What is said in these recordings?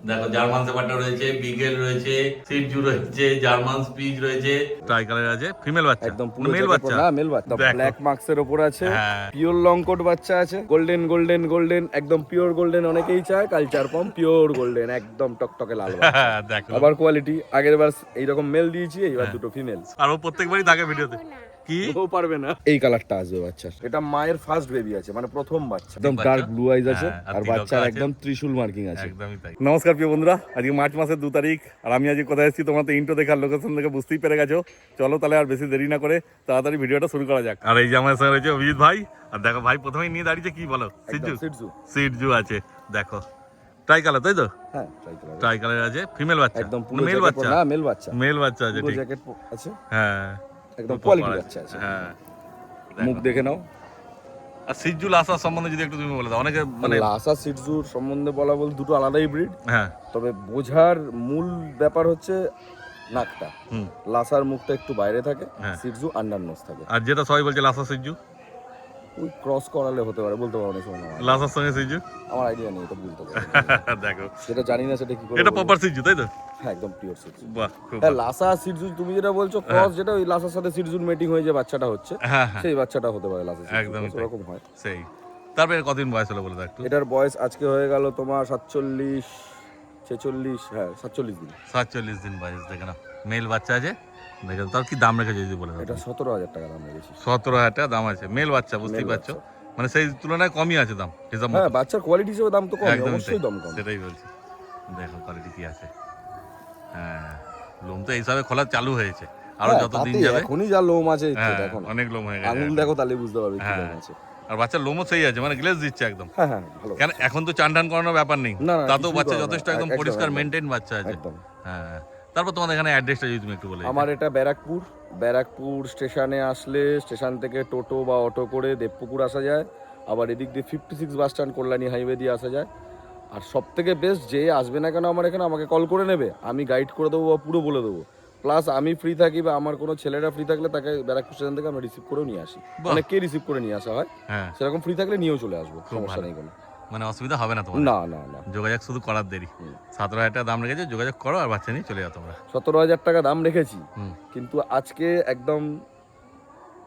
দেখো German shepherd রয়েছে, বিগেল রয়েছে, সিটজু রয়েছে, জার্মান স্পিচ রয়েছে, ট্রাই কালার আছে, ফিমেল বাচ্চা একদম পুরো মেল বাচ্চা না মেল বাচ্চা, দেখো। ব্ল্যাক মার্কসের উপর আছে, হ্যাঁ। পিওর লং কোট বাচ্চা আছে, গোল্ডেন গোল্ডেন গোল্ডেন, একদম পিওর গোল্ডেন অনেকেই চায়, কালচার পম পিওর গোল্ডেন, একদম টকটকে লাল বাচ্চা। দেখো আবার কোয়ালিটি, আগের বার এইরকম মেল দিয়েছি, এইবার দুটো ফিমেল। আর ও প্রত্যেকবারই থাকে ভিডিওতে কি ও পারবে না। এই কালারটা আসবে বাচ্চার, এটা মায়ের ফার্স্ট বেবি আছে, মানে প্রথম বাচ্চা, একদম বাচ্চা। ডার্ক ব্লু আইজ আছে, হ্যাঁ, আর আর তিলক বাচ্চার আছে। একদম ত্রিশূল মার্কিং আছে। একদমই তাই। নমস্কার প্রিয় বন্ধুরা, আজকে মার্চ মাসের 2 তারিখ আর আমি আজকে কোথায় এসেছি তোমরা তো ইন্ট্রো দেখার লোকেশন দেখে বুঝতেই পেরে গেছো। চলো তাহলে আর বেশি দেরি না করে তাড়াতাড়ি ভিডিওটা শুরু করা যাক। আর এই যে আমার সঙ্গে রয়েছে অভিজিৎ ভাই, আর দেখো ভাই প্রথমেই নিয়ে দাঁড়িয়েছে কি বলো, সিটজু সিটজু। সিটজু আছে দেখো, ট্রাই কালার তাই তো, হ্যাঁ ট্রাই কালার, ট্রাই কালার আছে, ফিমেল বাচ্চা একদম পুরো মেল জ্যাকেট বাচ্চা, না মেল বাচ্চা, মেল বাচ্চা আছে পুরো ঠিক। জ্যাকেট আছে, হ্যাঁ একদম খুব কোয়ালিটি proper বাচ্চা আছে। হ্যাঁ মুখ দেখে নাও। আর সিটজু লাসা সম্বন্ধে যদি একটু তুমি বলে দাও, অনেকে মানে লাসা সিটজুর সম্বন্ধে বলা বল দুটো আলাদাই ব্রিড, হ্যাঁ তবে বোঝার মূল ব্যাপার হচ্ছে নাকটা। হুম। লাসার মুখটা একটু বাইরে থাকে, হ্যাঁ। সিটজু আন্ডার নোজ থাকে। আর যেটা সবাই বলছে লাসা সিটজু, ওই ক্রস করালে হতে পারে, বলতে পারো না শোনো, লাসার সঙ্গে সিটজু আমার আইডিয়া নেই, এটা বুঝতে পারো। দেখো সেটা জানি না, সেটা কি করে এটা বলবো? প্রপার সিটজু তাই তো, হ্যাঁ একদম পিওর সিটজু। বাহ খুব হ্যাঁ ভালো। লাসা সিটজু তুমি যেটা বলছো ক্রস, যেটা ওই লাসার সাথে সিটজুর মেটিং হয়ে যে বাচ্চাটা হচ্ছে, হ্যাঁ হ্যাঁ সেই বাচ্চাটা হতে পারে লাসা সিটজু, একদমই তাই। এরকম হয়। সেই তারপরে কতদিন বয়স হলো বলে দাও একটু। এটার বয়স আজকে হয়ে গেল তোমার 47 46, হ্যাঁ 47 দিন। 47 দিন বয়স, দেখে না মেল বাচ্চা আছে, দেখে তার কি দাম রেখেছে যদি বলে দাও। এটা 17,000 টাকা দাম রেখেছি। 17,000 টাকা দাম আছে, মেল বাচ্চা বুঝতেই Male পারছো, বাচ্চা। মানে সেই তুলনায় কমই আছে দাম হিসাব মতো। হ্যাঁ বাচ্চার কোয়ালিটি হিসেবে দাম তো কম, একদমই অবশ্যই তাই, দাম কম। সেটাই বলছি। দেখো কোয়ালিটি কি আছে, হ্যাঁ লোম তো এইসবে খোলা চালু হয়েছে, আরো হ্যাঁ, যত দিন তাতেই যাবে এখনই যা লোম আছে হ্যাঁ দেখো না, অনেক লোম হয়ে গেছে। আঙুল দেখো তাহলে বুঝতে পারবে কি হ্যাঁ। লোম আছে। আর বাচ্চার লোমও সেই আছে, মানে গ্লেজ দিচ্ছে একদম। হ্যাঁ হ্যাঁ ভালো। কেন এখন তো চান টান করানোর ব্যাপার নেই, না, না, তাতেও কিছুই বাচ্চা করার যথেষ্ট না। একদম একদম, পরিষ্কার একদম। মেনটেন বাচ্চা আছে। একদম। হ্যাঁ তারপর তোমাদের এখানে অ্যাড্রেসটা যদি তুমি একটু বলে দিতে। আমার এটা ব্যারাকপুর স্টেশনে আসলে, স্টেশন থেকে টোটো বা অটো করে দেবপুকুর আসা যায়, আবার এদিক দিয়ে 56 বাস স্ট্যান্ড কল্যাণী হাইওয়ে দিয়ে আসা যায়। আর সব থেকে বেস্ট, যে আসবে না কেন আমার এখানে আমাকে কল করে নেবে, আমি গাইড করে দেবো বা পুরো বলে দেবো। প্লাস আমি ফ্রি থাকি বা আমার কোনো ছেলেরা ফ্রি থাকলে তাকে ব্যারাকপুর স্টেশন থেকে আমরা রিসিভ করেও নিয়ে আসি, বাহ। অনেককে রিসিভ করে নিয়ে আসা হয়, হ্যাঁ সেরকম ফ্রি থাকলে নিয়েও চলে আসবো, খুব সমস্যা ভালো। নেই কোনো। মানে অসুবিধা হবে না তোমার, না না না, যোগাযোগ শুধু করার দেরি। 17,000 টাকা দাম রেখেছে, যোগাযোগ করো আর বাচ্চা নিয়ে চলে যাও তোমরা। 17,000 টাকা দাম রেখেছি, হুম। কিন্তু আজকে একদম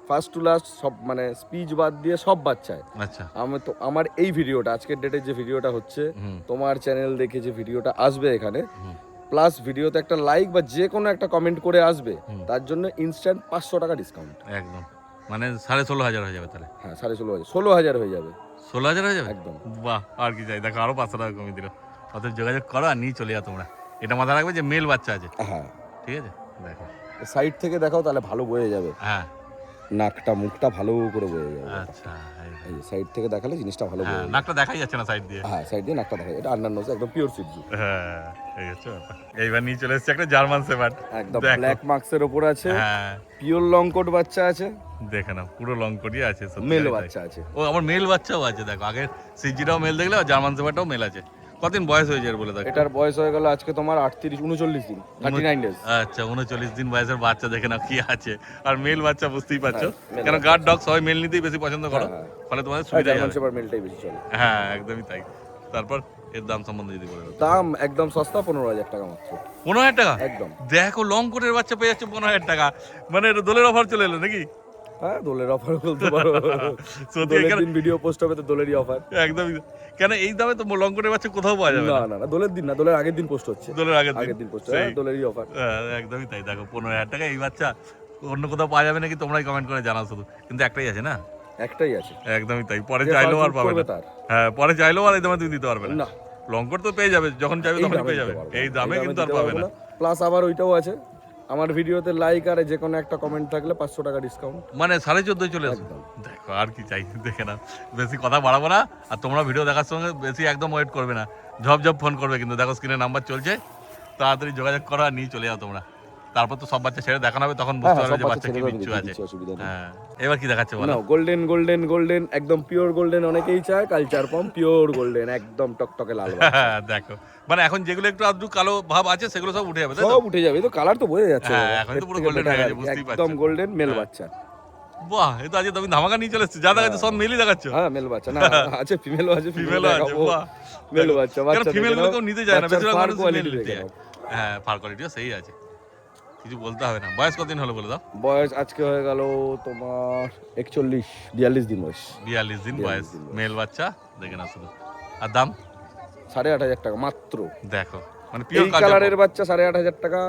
ফার্স্ট টু লাস্ট সব, মানে স্পিচ বাদ দিয়ে সব বাচ্চায়। আচ্ছা আমি তো আমার এই ভিডিওটা, আজকের ডেটে যে ভিডিওটা হচ্ছে, হুম তোমার চ্যানেল দেখে যে ভিডিওটা আসবে এখানে, হুম। প্লাস ভিডিওতে একটা লাইক বা যে কোনো একটা কমেন্ট করে আসবে, হুম। তার জন্য ইনস্ট্যান্ট 500 টাকা ডিসকাউন্ট। একদম মানে 16,500 হয়ে যাবে তাহলে। হ্যাঁ 16,500, 16,000 হয়ে যাবে 16,000 হয়ে যাবে একদম। বাহ, আর কি চাই, দেখো আরো 500 টাকা কমিয়ে দিল। অতএব যোগাযোগ করো আর নিয়ে চলে যাও তোমরা। এটা মাথায় রাখবে যে মেল বাচ্চা আছে, হ্যাঁ ঠিক আছে। দেখো সাইড থেকে দেখাও তাহলে ভালো বয়ে যাবে, হ্যাঁ নাকটা মুখটা ভালো করে বয়ে যাবে। আচ্ছা এই সাইড থেকে দেখালে জিনিসটা ভালো বয়ে হ্যাঁ যাবে। নাকটা দেখাই যাচ্ছে না সাইড দিয়ে। হ্যাঁ সাইড দিয়ে নাকটা দেখা, এটা আন্ডার নোজ, একদম পিওর সিটজু। হ্যাঁ এই হচ্ছে ব্যাপার। এইবার নিয়ে চলে এসেছে একটা জার্মান শেপার্ড, একদম দেখো। ব্ল্যাক মার্কসের ওপর আছে, হ্যাঁ পিওর লং কোট বাচ্চা আছে, দেখে না পুরো লং করিয়ে আছে, সত্যি মেল তাই। বাচ্চা আছে। ও আমার মেল বাচ্চাও আছে, দেখো আগের সিজিটাও মেল দেখলে আর জার্মান শেপার্ডটাও মেল আছে। কতদিন বয়স হয়েছে এর বলে দেখো। এটার বয়স হয়ে গেল আজকে তোমার 39 দিন, 39 ডেজ। আচ্ছা 39 দিন বয়সের বাচ্চা, দেখে না কি আছে। আর মেল বাচ্চা বুঝতেই পারছো, হ্যাঁ, male কেন গার্ড ডগ সবাই মেল নিতেই বেশি পছন্দ করো, হ্যাঁ, ফলে তোমাদের সুবিধা জার্মান হবে। শেপার্ড মেলটাই বেশি চলে। হ্যাঁ একদমই তাই। তারপর এর দাম সম্বন্ধে যদি বলে দাও। দাম একদম সস্তা, 15,000 টাকা মাত্র, 15,000 টাকা একদম। দেখো লং কোটের বাচ্চা পেয়ে যাচ্ছে 15,000 টাকা, মানে এটা দোলের অফার চলে এলো নাকি? হ্যাঁ দোলের অফার বলতে পারো, সত্যি দোলের এখানে দিন ভিডিও পোস্ট হবে তো দোলেরই অফার। একদমই, কেন এই দামে তো লং কোটের বাচ্চা কোথাও পাওয়া যাবে না না। না না, দোলের দিন না, দোলের আগের দিন পোস্ট হচ্ছে, দোলের আগের আগের দিন পোস্ট, সেই। দোলেরই অফার। হ্যাঁ, একদমই তাই। দেখো 15,000 টাকা এই বাচ্চা অন্য কোথাও পাওয়া যাবে নাকি তোমরাই কমেন্ট করে জানাও শুধু, কিন্তু একটাই আছে না। একটাই আছে, একদমই তাই, পরে যে চাইলেও আর first পাবে করবে না। তার। হ্যাঁ পরে চাইলেও আর এই দামে তুমি দিতে পারবে না। না লং কোট তো পেয়ে যাবে, যখন চাইবে এই তখন দামে পেয়ে দিতে যাবে, পারবো এই না, দামে কিন্তু আর পাবে না। প্লাস আবার ওইটাও আছে, আমার ভিডিওতে লাইক আর যে কোনো একটা কমেন্ট থাকলে 500 টাকা ডিসকাউন্ট। মানে 14.5 চলে আসবে। একদম। দেখো আর কি চাই, দেখে না। বেশি কথা বাড়াবো না, আর তোমরা ভিডিও দেখার সঙ্গে বেশি একদম ওয়েট করবে না, ঝপঝপ ফোন করবে কিন্তু। দেখো স্ক্রিনে নাম্বার চলছে, তাড়াতাড়ি যোগাযোগ করো আর নিয়ে চলে যাও তোমরা। তারপর তো সব বাচ্চা ছেড়ে দেখানো হবে, তখন বুঝতে পারবে যে বাচ্চা কি বিচ্ছু আছে। হ্যাঁ এবার কি দেখাচ্ছে বলো। গোল্ডেন গোল্ডেন গোল্ডেন, একদম পিওর গোল্ডেন অনেকেই চায়, কালচার পম পিওর গোল্ডেন, একদম টকটকে লাল বাচ্চা। হ্যাঁ দেখো, মানে এখন যেগুলো একটু আধটু কালো ভাব আছে সেগুলো সব উঠে যাবে, তাই তো? সব উঠে যাবে, এই তো কালার তো বোঝা যাচ্ছে, হ্যাঁ, এখন তো পুরো golden হয়ে গেছে, বুঝতেই একদম পারছো। গোল্ডেন মেল হ্যাঁ। বাচ্চা। বাহ, এই তো আজকে তুমি ধামাকা নিয়ে চলে এসছো, যা দেখাচ্ছে সব মেলই দেখাচ্ছ। হ্যাঁ মেল বাচ্চা না আছে, ফিমেলও আছে, ফিমেলও আছে, বাহ। মেল বাচ্চা কেন বাচ্চা ফিমেল গুলো কেউ নিতে যায় না, বেশিরভাগ মানুষ মেল কোয়ালিটি নিতে যায়। হ্যাঁ, ফার কোয়ালিটিও সেই আছে, কিছু বলতে হবে না। বয়স কতদিন হলো বলে দাও? বয়স আজকে হয়ে গেল তোমার 41-42 দিন বয়স। 42 দিন 42 বয়স, দিন বয়স। মেল বাচ্চা, দেখে না শুধু। আর দাম 8,500 টাকা মাত্র। দেখো, মানে এই পিওর কালারের বাচ্চা 8,500 টাকা,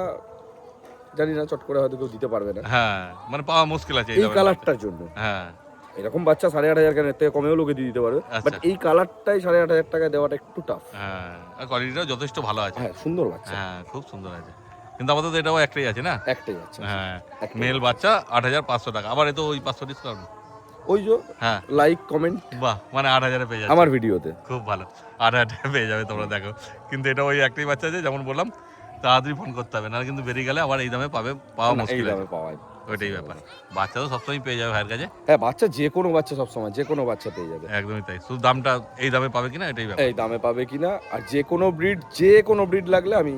জানি না চট করে হয়তো কেউ দিতে পারবে না হ্যাঁ, মানে পাওয়া মুশকিল আছে এই দামের কালারটার জন্য। বাচ্চা। হ্যাঁ, এরকম বাচ্চা 8,500 কেন, এর থেকে কমেও লোকে দিয়ে দিতে পারবে, বাট আচ্ছা। এই কালারটাই 8,500 টাকা দেওয়াটা একটু টাফ। হ্যাঁ, আর কোয়ালিটিটাও যথেষ্ট ভালো আছে। হ্যাঁ সুন্দর বাচ্চা, হ্যাঁ, খুব সুন্দর আছে, কিন্তু আপাতত এটাও একটাই আছে না? একটাই বাচ্চা। হ্যাঁ, একটাই মেল বাচ্চা 8,500 টাকা, আবার এ তো ওই 500 ডিসকাউন্ট। ওই যে হ্যাঁ, লাইক কমেন্ট বাহ, মানে 8,000 পেয়ে যাচ্ছে আমার ভিডিওতে। খুব ভালো, 8,000 পেয়ে যাবে তোমরা, দেখো। কিন্তু এটা ওই একটাই বাচ্চা আছে, যেমন বললাম তাড়াতাড়ি ফোন করতে হবে, না কিন্তু বেরিয়ে গেলে আবার এই দামে পাওয়া না, এই মুশকিল আছে, দামে পাওয়া যায়। ওইটাই ব্যাপার। বাচ্চা তো সবসময় পেয়ে যাবে ভাইয়ের কাছে, হ্যাঁ বাচ্চা যে কোনো বাচ্চা সবসময় যে কোনো বাচ্চা পেয়ে যাবে, একদমই তাই। শুধু দামটা এই দামে পাবে কিনা এটাই ব্যাপার। এই দামে পাবে কিনা। আর যে কোনো ব্রিড লাগলে আমি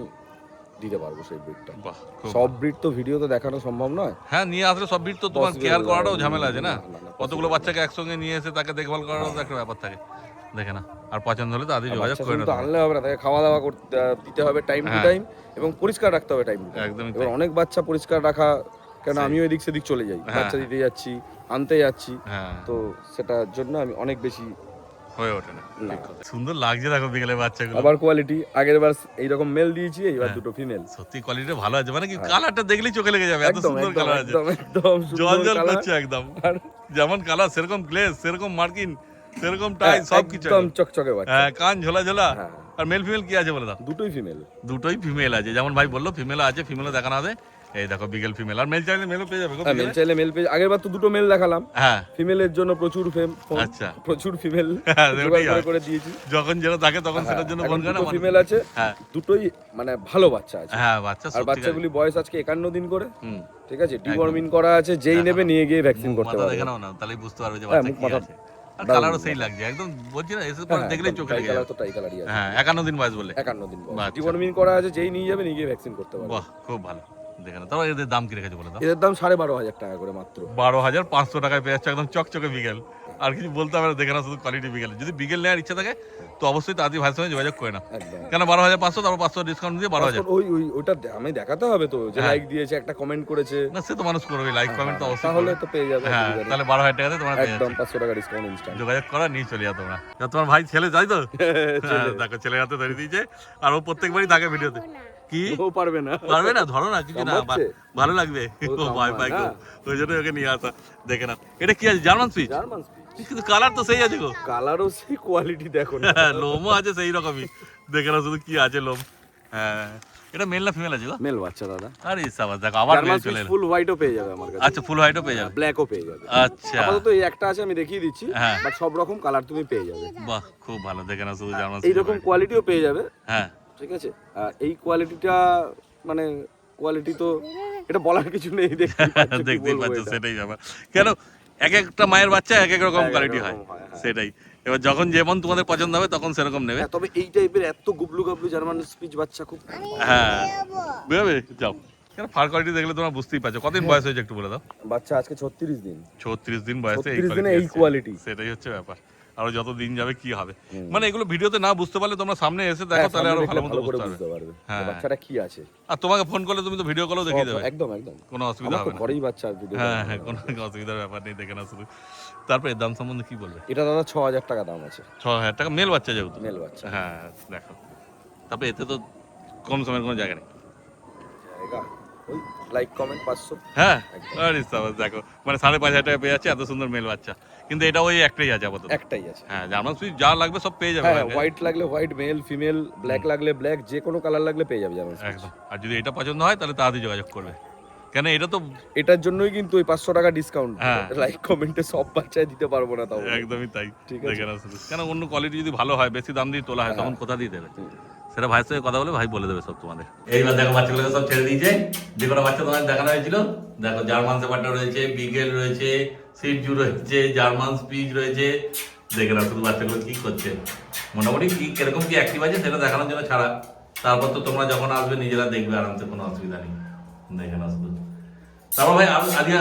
দিতে পারবো সেই ব্রিডটা। বাহ, খুব সব ব্রিড তো ভিডিওতে দেখানো সম্ভব নয়। হ্যাঁ, নিয়ে আসলে সব বিট তো তোমার Possible কেয়ার না, করাটাও ঝামেলা আছে না, না, কতগুলো বাচ্চাকে একসঙ্গে নিয়ে এসে তাকে দেখভাল করারও তো একটা ব্যাপার থাকে, দেখে না। আর পছন্দ হলে তাদের যোগাযোগ বাচ্চা করে শুধু তো নেবে, আনলে হবে না, তাকে খাওয়া দাওয়া করতে দিতে হবে টাইম টু হ্যাঁ। টাইম, এবং পরিষ্কার রাখতে হবে টাইম টু টাইম। একদমই এবার তাই। অনেক বাচ্চা পরিষ্কার রাখা, কেন সেই। আমিও এদিক সেদিক চলে যাই, হ্যাঁ। বাচ্চা দিতে যাচ্ছি, আনতে যাচ্ছি, হ্যাঁ, তো সেটার জন্য আমি অনেক বেশি। হয়ে ওঠে না। না। ঠিক কথা। সুন্দর লাগছে দেখো বিকেলে বাচ্চাগুলো, আবার কোয়ালিটি, আগের বার এইরকম মেল দিয়েছি, এইবার হ্যাঁ। দুটো ফিমেল। সত্যি কোয়ালিটি ভালো আছে, মানে কি হ্যাঁ। কালারটা দেখলেই চোখে লেগে যাবে, এত একদম সুন্দর একদম কালার আছে, একদম একদম জল সুন্দর জল colour। করছে একদম, আর যেমন কালার সেরকম গ্লেজ, সেরকম মার্কিন, সেরকম টাই, সব কিছু একদম চকচকে বাচ্চা। হ্যাঁ, কান ঝোলা ঝোলা। হ্যাঁ। আর মেল ফিমেল কি আছে বলে দাও? দুটোই ফিমেল। দুটোই ফিমেল আছে, যেমন ভাই বললো ফিমেল আছে, ফিমেলও দেখানো হবে। এই দেখো বিগেল ফিমেল, আর মেল চাইলে মেলও পেয়ে যাবে গো হ্যাঁ মেল বিকেলে। চাইলে মেল পেয়ে, আগের বার তো দুটো মেল দেখালাম, হ্যাঁ, ফিমেলের জন্য প্রচুর আচ্ছা। প্রচুর ফিমেল হ্যাঁ, জোগাড় ওটাই হয়। করে দিয়েছি। যখন যেটা থাকে তখন সেটার জন্য এখন ফোন করে না দুটো মানুষ। ফিমেল আছে, হ্যাঁ, দুটোই মানে ভালো বাচ্চা আছে। হ্যাঁ, বাচ্চা আর সত্যি বাচ্চাগুলি বয়স আজকে 51 দিন করে, হুম, ঠিক আছে, ডিওয়ার্মিং করা আছে, যেই নেবে নিয়ে গিয়ে ভ্যাকসিন করতে মাথা পারবে। দেখে নাও না, তাহলেই বুঝতে পারবে যে হ্যাঁ, বাচ্চা মুখ কি মাথা আছে। আর দারুণ কালারও সেই লাগছে। লাগছে একদম, বলছি না এসে পরে দেখলেই চোখে লেগে কালার যাবে। তো টাই কালারই আছে। হ্যাঁ, 51 দিন বয়স বলে। 51 দিন বয়স, বাচ্চা। ডিওয়ার্মিং করা আছে, যেই নিয়ে যাবে নিয়ে গিয়ে ভ্যাকসিন করতে পারবে। বাহ, খুব ভালো, দেখে না। তারপর এদের দাম কি রেখেছে বলে দাও? এদের দাম 12,500 টাকা করে মাত্র। 12,500 টাকায় পেয়ে যাচ্ছে একদম চকচকে বিকেল, আর কিছু বলতে হবে না, দেখে না শুধু কোয়ালিটি বিকেল। যদি বিকেল নেওয়ার ইচ্ছা থাকে তো অবশ্যই তাড়াতাড়ি ভাইয়ের সঙ্গে যোগাযোগ করে না, একদম। কেন 12,500, তারপর 500 ডিসকাউন্ট দিয়ে 12,000। ওইটা আমি দেখাতে হবে তো, যে হ্যাঁ। লাইক দিয়েছে, একটা কমেন্ট করেছে, না সে তো মানুষ করবে, লাইক কমেন্ট তো অবশ্যই তাহলে করবে। তো পেয়ে যাবে। হ্যাঁ, তাহলে 12,000 টাকাতে তোমরা পেয়ে একদম যাচ্ছ। 500 টাকা ডিসকাউন্ট ইনস্ট্যান্ট। যোগাযোগ করা নিয়ে চলে যাও তোমরা। আর তোমার ভাই ছেলে যাই তো, হ্যাঁ, দেখো ছেলে হাতে ধরে দিয়েছে, আর ও প্রত্যেকবারই থাকে ভিডিওতে। কি ও পারবে না, পারবে না, ধরো না, কিছু না, কামড়াচ্ছে? ভালো লাগবে, ও ও ভয় পায় গো, না। ওই জন্য ওকে নিয়ে আসা। দেখে না, এটা কি আছে, জার্মান সুইচ? জার্মান কিন্তু কালার তো সেই আছে গো, কালারও সেই, কোয়ালিটি দেখো না। হ্যাঁ, লোমও আছে সেই রকমই, দেখে না শুধু কি আছে লোম। হ্যাঁ, এটা মেল না ফিমেল আছে গো? মেল বাচ্চা দাদা। আরে সাবাস, দেখো আবার জার্মান মেল চলে এলো। ফুল হোয়াইটও পেয়ে যাবে আমার কাছে। আচ্ছা, ফুল হোয়াইটও পেয়ে যাবে, ব্ল্যাকও পেয়ে যাবে। আচ্ছা, আপাতত এই একটা আছে, আমি দেখিয়ে দিচ্ছি, হ্যাঁ। বাট সব রকম কালার তুমি পেয়ে যাবে। বাহ, খুব ভালো, দেখে না শুধু জার্মান এইরকম সুইচ। কোয়ালিটিও পেয়ে যাবে, হ্যাঁ, ঠিক আছে। আর এই কোয়ালিটিটা মানে কোয়ালিটি তো এটা বলার কিছু নেই, দেখতেই পাচ্ছ, কি দেখতেই বলবো পাচ্ছ, এটা। সেটাই ব্যাপার। কেন এক একটা মায়ের বাচ্চা এক এক রকম এক এক কোয়ালিটি রকম হয়, হয়, হ্যাঁ। সেটাই। এবার যখন যেমন তোমাদের পছন্দ হবে তখন সেরকম নেবে। হ্যাঁ, তবে এই টাইপের এত গুবলু গাবলু জার্মান স্পিচ বাচ্চা খুব হ্যাঁ, বেরোবে, যাও। কেন ফার কোয়ালিটি দেখলে তোমরা বুঝতেই পারছো। কতদিন বয়স হয়েছে একটু বলে দাও? বাচ্চা আজকে 36 দিন। 36 দিন বয়সে 36 দিনে এই এসছে। কোয়ালিটি। সেটাই হচ্ছে ব্যাপার। আরো যত দিন যাবে কি হবে, মানে এগুলো ভিডিওতে না বুঝতে পারলে তোমরা সামনে এসে দেখো, হ্যাঁ, তাহলে সামনে আরো দেখলে ভালো মতো ভালো করে বুঝতে বুঝতে পারবে। পারবে হ্যাঁ। যে বাচ্চাটা কি আছে। আর তোমাকে ফোন করলে তুমি তো ভিডিও কলেও দেখিয়ে দেবে, একদম একদম, কোনো অসুবিধা আমার তো হবে না। ঘরেই বাচ্চা ভিডিও। হ্যাঁ, হ্যাঁ, কোনো অসুবিধার ব্যাপার নেই, দেখে না শুধু। তারপরে এর দাম সম্বন্ধে কি বলবে? এটা দাদা 6,000 টাকা দাম আছে, 6,000 টাকা মেল বাচ্চা যেহেতু। মেল বাচ্চা। হ্যাঁ, দেখো, তারপরে এতে তো কম সময়ের কোনো জায়গা নেই। জায়গা ওই লাইক কমেন্ট 500। হ্যাঁ, আরে সাবাস, দেখো মানে 5,500 টাকা পেয়ে যাচ্ছে এত সুন্দর মেল বাচ্চা, কিন্তু এটা ওই একটাই আছে আপাতত। একটাই আছে। হ্যাঁ, জার্মান সুইচ যা লাগবে সব পেয়ে যাবে হ্যাঁ, ভাইয়ের কাছে। হোয়াইট লাগলে হোয়াইট মেল ফিমেল, ব্ল্যাক লাগলে ব্ল্যাক, যে কোনো কালার লাগলে পেয়ে যাবে জার্মান স্পিচ। একদম। আর যদি এটা পছন্দ হয় তাহলে তাড়াতাড়ি যোগাযোগ করবে, কেন এটা তো এটার জন্যই কিন্তু ওই 500 টাকা ডিসকাউন্ট, হ্যাঁ। লাইক কমেন্টে সব বাচ্চায় দিতে পারবো না তাও। একদমই তাই, ঠিক আছে। দেখে না শুধু। কেন অন্য কোয়ালিটি যদি ভালো হয়, বেশি দাম দিয়ে তোলা হয়, তখন কোথা দিয়ে দেবে? হুম। সেটা ভাইয়ের সঙ্গে কথা বলে ভাই বলে দেবে সব তোমাদের। এইবার দেখো বাচ্চাগুলোকে সব ছেড়ে দিয়েছে, যে কোনো বাচ্চা তোমাদের দেখানো হয়েছিল। দেখো জার্মান শেপার্ড রয়েছে, বিগেল রয়েছে, সিটজু রয়েছে, জার্মান স্পিচ রয়েছে, দেখে না শুধু বাচ্চাগুলো কি করছে, মোটামুটি কি কিরকম কি অ্যাক্টিভ আছে সেটা দেখানোর জন্য ছাড়া। তারপর তো তোমরা যখন আসবে নিজেরা দেখবে আরামসে, কোনো অসুবিধা নেই, দেখে না শুধু। তারপর ভাই আজকে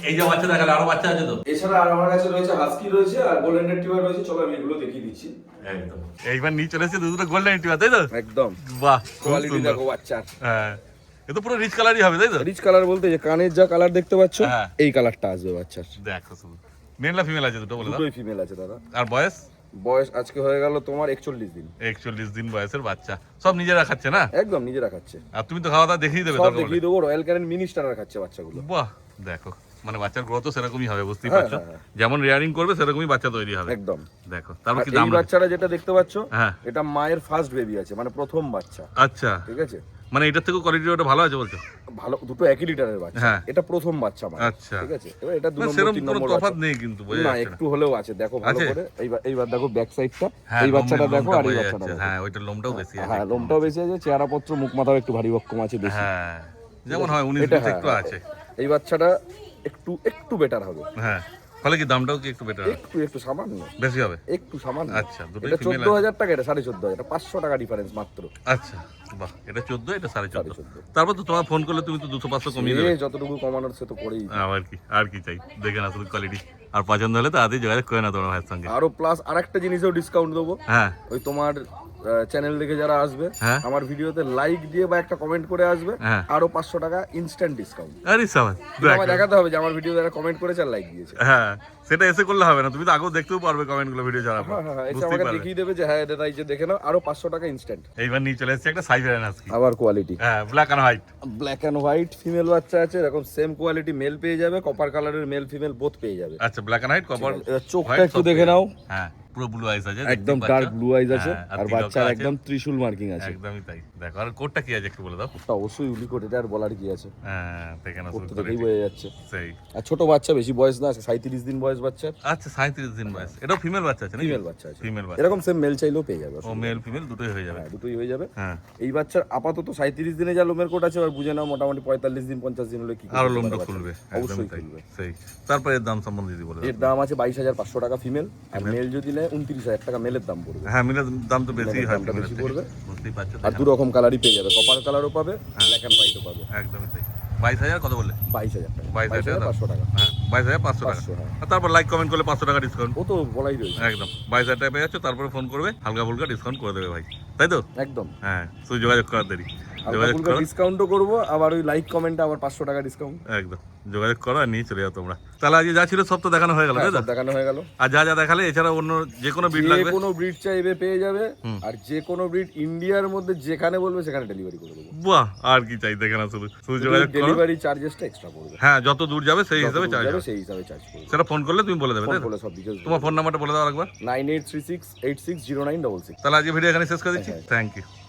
এই যে বাচ্চা দেখালে আরো বাচ্চা আছে তো? এছাড়া আর আমার কাছে রয়েছে হাস্কি রয়েছে আর গোল্ডেন রিট্রিভার রয়েছে, চলো আমি এগুলো দেখিয়ে দিচ্ছি। একদম এইবার নিয়ে চলে এসেছে দুটো গোল্ডেন রিট্রিভার, তাই তো? একদম বাহ, খুব কোয়ালিটি সুন্দর। দেখো বাচ্চার। হ্যাঁ, এ তো পুরো রিচ কালারই হবে, তাই তো? রিচ কালার বলতে যে কানের যা কালার দেখতে পাচ্ছ হ্যাঁ। এই কালারটা আসবে বাচ্চার। দেখো শুধু মেল না ফিমেল আছে দুটো বলে দাও। দুটোই ফিমেল আছে দাদা। আর বয়স? বয়স আজকে হয়ে গেল তোমার 41 দিন। 41 দিন বয়সের বাচ্চা, সব নিজেরা খাচ্ছে না? একদম নিজেরা খাচ্ছে, আর তুমি তো খাওয়া দাওয়া দেখিয়ে দেবে সব দরকার দেখিয়ে দেবো। রয়্যাল ক্যানেন মিনি স্টারার খাচ্ছে বাচ্চাগুলো। বাহ, দেখো মানে বাচ্চার গ্রোথও সেরকমই হবে, বুঝতেই হ্যাঁ, পারছো। হ্যাঁ, যেমন রেয়ারিং করবে সেরকমই বাচ্চা তৈরি হবে। একদম। দেখো তারপর আর কি এই দাম? বাচ্চাটা যেটা দেখতে পাচ্ছ হ্যাঁ, এটা মায়ের ফার্স্ট বেবি আছে, মানে প্রথম বাচ্চা। আচ্ছা, ঠিক আছে, মানে এটার থেকে কোয়ালিটি ওটা ভালো আছে বলছো? ভালো, দুটো একই লিটারের বাচ্চা। হ্যাঁ। এটা প্রথম বাচ্চা মানে। আচ্ছা। ঠিক আছে, এবার এটা 2 না, নম্বর সেরকম 3 কোনো নম্বর তফাৎ বাচ্চা। নেই কিন্তু বোঝা না, যাচ্ছে না। একটু হলেও আছে, দেখো ভালো আছে? করে। এইবার দেখো ব্যাক সাইডটা, হ্যাঁ, এই বাচ্চাটা দেখো আর এই বোঝা বাচ্চাটা যাচ্ছে। দেখো। হ্যাঁ, ওইটার লোমটাও বেশি আছে। হ্যাঁ, লোমটাও বেশি আছে, চেহারাপত্র মুখ মাথাও একটু ভারী ভক্কম আছে বেশি। হ্যাঁ, যেমন হয় 19 এটা 20 একটু হ্যাঁ, আছে। এই বাচ্চাটা একটু বেটার হবে। হ্যাঁ, ফলে কি দামটাও কি একটু বেটার হবে? একটু সামান্য, বেশি হবে? একটু সামান্য। আচ্ছা, দুটোই এটা female 14,000 টাকা, এটা 14,500, 500 টাকা ডিফারেন্স মাত্র। আচ্ছা, বাহ, এটা 14, এটা 14.5। 14.5 তারপর তো তোমার ফোন করলে তুমি তো 200-500 কমিয়ে এ দেবে। যতটুকু কমানোর সে তো করেই। আর কি চাই, দেখে না শুধু কোয়ালিটি। আর পছন্দ হলে তাড়াতাড়ি যোগাযোগ করে না তোমার ভাইয়ের সঙ্গে। আরো প্লাস আরেকটা জিনিসেও ডিসকাউন্ট দেবো। হ্যাঁ, ওই তোমার চ্যানেল দেখে যারা আসবে, হ্যাঁ। আমার ভিডিওতে লাইক দিয়ে বা একটা কমেন্ট করে আসবে, হ্যাঁ। আরো 500 টাকা ইনস্ট্যান্ট ডিসকাউন্ট। আরে সাবাস, আমায় দেখাতে হবে যে আমার ভিডিও যারা কমেন্ট করেছে আর লাইক দিয়েছে। হ্যাঁ, সেটা এসে করলে হবে না, তুমি তো আগেও দেখতেও পারবে কমেন্টগুলো ভিডিও ছাড়ার পর, হ্যাঁ, এসে বুঝতেই আমাকে পারবে। দেখিয়ে দেবে যে হ্যাঁ দাদা এই যে দেখে নাও, আরো 500 টাকা ইনস্ট্যান্ট। এইবার নিয়ে চলে এসেছে একটা সাইবেরিয়ান হাস্কি। আবার কোয়ালিটি হ্যাঁ, black and white. Black and white female বাচ্চা আছে, এরকম সেম কোয়ালিটি মেল পেয়ে যাবে, কপার কালারের মেল ফিমেল বোথ পেয়ে যাবে। আচ্ছা, ব্ল্যাক এন্ড হোয়াইট, কপার এবার চোখটা একটু দেখে নাও, হ্যাঁ, পুরো ব্লু আইস আছে, একদম দেখতেই ডার্ক পাচ্ছ। ব্লু আইজ আছে, হ্যাঁ, আর তিলক বাচ্চার আছে। একদম ত্রিশূল মার্কিং আছে। একদমই তাই। দেখো আর কোডটা কি আছে একটু বলে দাও। ওটা অবশ্যই উলিকোট, এটা আর বলার কি আছে, হ্যাঁ, দেখে না শুধু প্রত্যেকেই quality। বোঝা যাচ্ছে। সেই। আর ছোট বাচ্চা, বেশি বয়স না, 37 দিন বয়স বাচ্চার, আচ্ছা, 37 দিন বয়স। এটাও ফিমেল বাচ্চা আছে নাকি? ফিমেল বাচ্চা আছে। ফিমেল বাচ্চা। এরকম সেম মেল চাইলেও পেয়ে যাবে। ও মেল ফিমেল দুটোই হয়ে যাবে। হ্যাঁ, দুটোই হয়ে যাবে। হ্যাঁ, এই বাচ্চার আপাতত 37 দিনে যা লোমের কোট আছে, আর বুঝে নাও মোটামুটি 45 দিন 50 দিন হলে কি আরো করতে লোমটা পারে খুলবে, বাচ্চা। একদমই অবশ্যই তাই। খুলবে। সেই। তারপরে এর দাম সম্বন্ধে যদি বলে দাও। এর দাম আছে 22,500 টাকা ফিমেল, আর মেল যদি নেয় 29,000 টাকা মেলের দাম পড়বে। হ্যাঁ, মিলের দাম তো বেশি হয় দামটা female বেশি এর থেকে। পড়বে। বুঝতেই পারছো। আর দু রকম কালারই পেয়ে যাবে, কপার কালারও পাবে, ব্ল্যাক এন্ড হোয়াইটও পাবে। একদমই তাই। 22,000 কত বললে? 22,000 টাকা, 22,500 22,500 টাকা। হ্যাঁ, 22,500 টাকা। 500, হ্যাঁ। আর তারপর লাইক কমেন্ট করলে 500 টাকা ডিসকাউন্ট। ও তো বলাই রয়েছে। একদম 22,000 টাকা পেয়ে যাচ্ছ, তারপরে ফোন করবে, হালকা ফুলকা ডিসকাউন্ট করে দেবে ভাই, তাই তো? একদম হ্যাঁ, শুধু যোগাযোগ করার দেরি। হালকা যোগাযোগ ফুলকা করো, ডিসকাউন্টও করবো, আবার ওই লাইক কমেন্টে আবার 500 টাকা ডিসকাউন্ট। একদম যোগাযোগ করো আর নিয়ে চলে যাও তোমরা। তাহলে আজকে যা ছিল সব তো দেখানো হয়ে গেল, তাই তো? দেখানো হয়ে গেল। আর যা যা দেখালে এছাড়া অন্য যে কোনো বিট যে লাগবে? কোনো ব্রিড চাইবে পেয়ে যাবে, আর যে কোনো ব্রিড ইন্ডিয়ার মধ্যে যেখানে বলবে সেখানে ডেলিভারি করে দেবো। বাহ, আর কি চাই, দেখে না শুধু শুধু যোগাযোগ করো। ডেলিভারি চার্জেসটা এক্সট্রা পড়বে, হ্যাঁ, যত দূর যাবে সেই যত হিসাবে দূর চার্জ যাবে হবে। সেই হিসাবে চার্জ করবে। সেটা ফোন করলে তুমি বলে দেবে, ফোন তাই তো? করলে সব ডিটেইলস। তোমার ফোন নাম্বারটা বলে দাও একবার। 9836860966। তাহলে আজকে ভিডিও এখানে শেষ করে দিচ্ছি। Thank you.